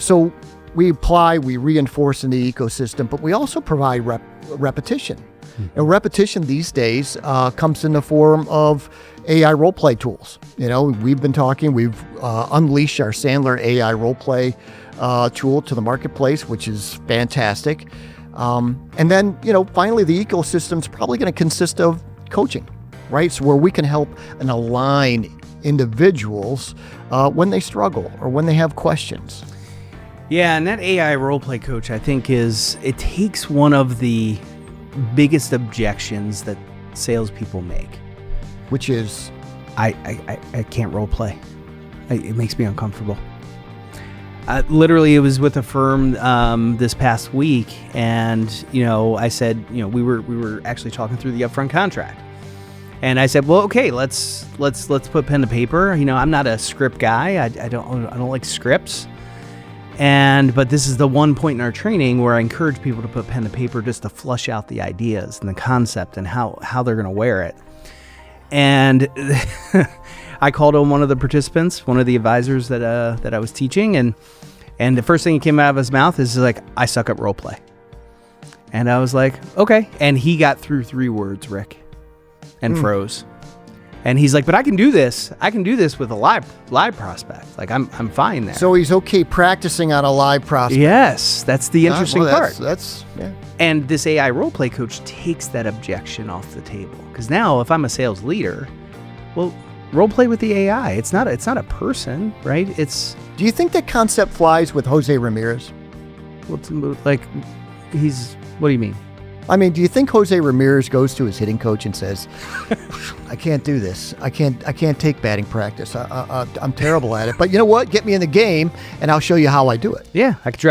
So we apply, we reinforce in the ecosystem, but we also provide repetition. And repetition these days comes in the form of AI roleplay tools. We've been talking, we've unleashed our Sandler AI roleplay tool to the marketplace, which is fantastic. And then, finally, the ecosystem's probably going to consist of coaching, right? So where we can help and align individuals when they struggle or when they have questions. Yeah, and that AI roleplay coach, I think, it takes one of the biggest objections that salespeople make, which is, I can't roleplay. It makes me uncomfortable. Literally, it was with a firm this past week, and I said, we were actually talking through the upfront contract, and I said, well, okay, let's put pen to paper. I'm not a script guy. I don't like scripts. But this is the one point in our training where I encourage people to put pen to paper just to flush out the ideas and the concept and how they're going to wear it. And I called on one of the participants, one of the advisors that I was teaching, and the first thing that came out of his mouth is like, "I suck at role play." And I was like, "Okay." And he got through 3 words, Rick, and froze. And he's like, "But I can do this. I can do this with a live prospect. Like I'm fine there." So he's okay practicing on a live prospect. Yes, that's the interesting part. That's yeah. And this AI roleplay coach takes that objection off the table, because now if I'm a sales leader, well, roleplay with the AI. It's not a person, right? Do you think that concept flies with José Ramírez? What do you mean? I mean, do you think José Ramírez goes to his hitting coach and says, "I can't do this. I can't take batting practice. I'm terrible at it. But you know what? Get me in the game, and I'll show you how I do it." Yeah, I could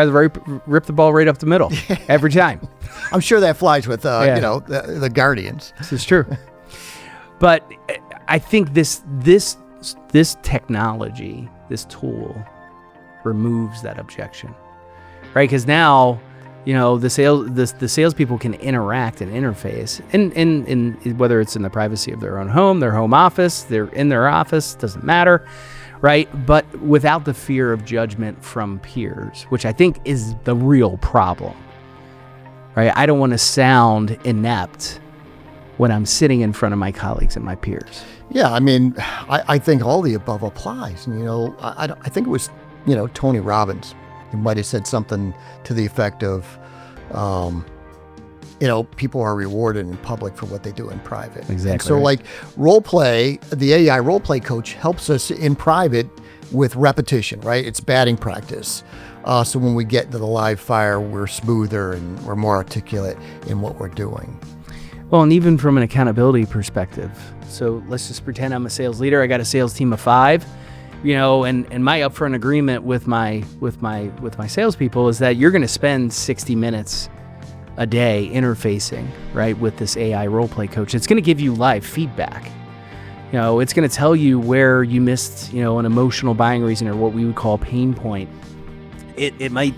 rip the ball right up the middle every time. I'm sure that flies with the Guardians. This is true. But I think this technology, this tool, removes that objection, right? Because now, the salespeople can interact and interface, and whether it's in the privacy of their own home, their home office, they're in their office, doesn't matter, right? But without the fear of judgment from peers, which I think is the real problem, right? I don't want to sound inept when I'm sitting in front of my colleagues and my peers. Yeah, I mean, I think all the above applies. And, I think it was, Tony Robbins. He might have said something to the effect of, people are rewarded in public for what they do in private. Exactly. And so, right. like roleplay, the AI roleplay coach helps us in private with repetition, right? It's batting practice. So when we get into the live fire, we're smoother and we're more articulate in what we're doing. Well, and even from an accountability perspective. So let's just pretend I'm a sales leader. I got a sales team of 5. And my upfront agreement with my salespeople is that you're going to spend 60 minutes a day interfacing, right, with this AI roleplay coach. It's going to give you live feedback. It's going to tell you where you missed, an emotional buying reason, or what we would call pain point. It might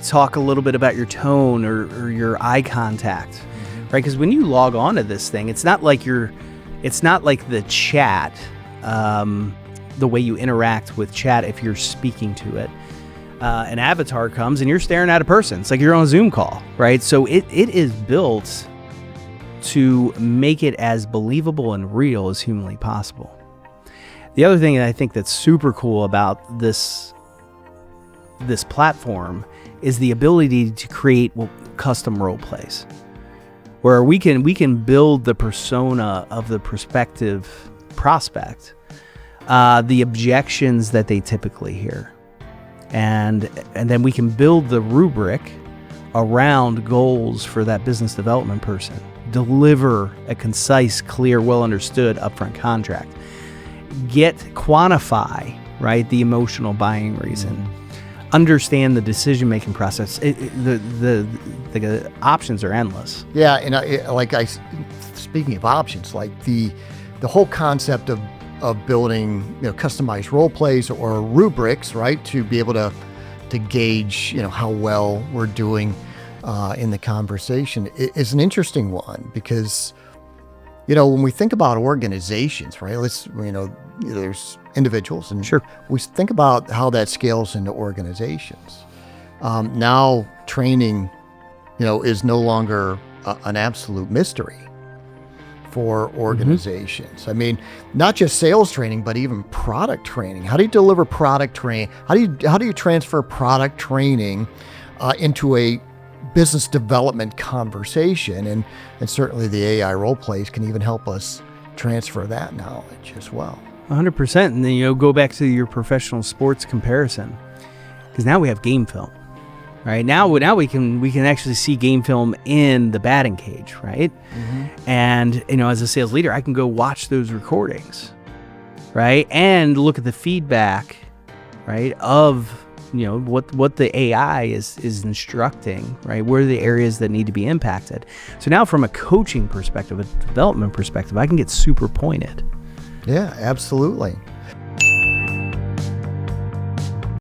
talk a little bit about your tone or your eye contact, right? Because when you log on to this thing, it's not like the chat. The way you interact with chat if you're speaking to it. An avatar comes and you're staring at a person. It's like you're on a Zoom call, right? So it is built to make it as believable and real as humanly possible. The other thing that I think that's super cool about this platform is the ability to create custom role plays, where we can build the persona of the prospective prospect, the objections that they typically hear, and then we can build the rubric around goals for that business development person, deliver a concise, clear, well understood upfront contract, quantify, right, the emotional buying reason, understand the decision making process. The options are endless. Yeah, and speaking of options, like the whole concept of building, customized role plays or rubrics, right, to be able to gauge, how well we're doing in the conversation is an interesting one, because, when we think about organizations, right, there's individuals, and Sure. we think about how that scales into organizations. Now training, is no longer an absolute mystery for organizations. I mean, not just sales training, but even product training. How do you deliver product training? How do you transfer product training into a business development conversation? And certainly the AI role plays can even help us transfer that knowledge as well. 100%. And then, go back to your professional sports comparison, because now we have game film, right? Now we can actually see game film in the batting cage, right? And, as a sales leader, I can go watch those recordings, right? And look at the feedback, right, of, what the AI is instructing, right? Where are the areas that need to be impacted? So now from a coaching perspective, a development perspective, I can get super pointed. Yeah, absolutely.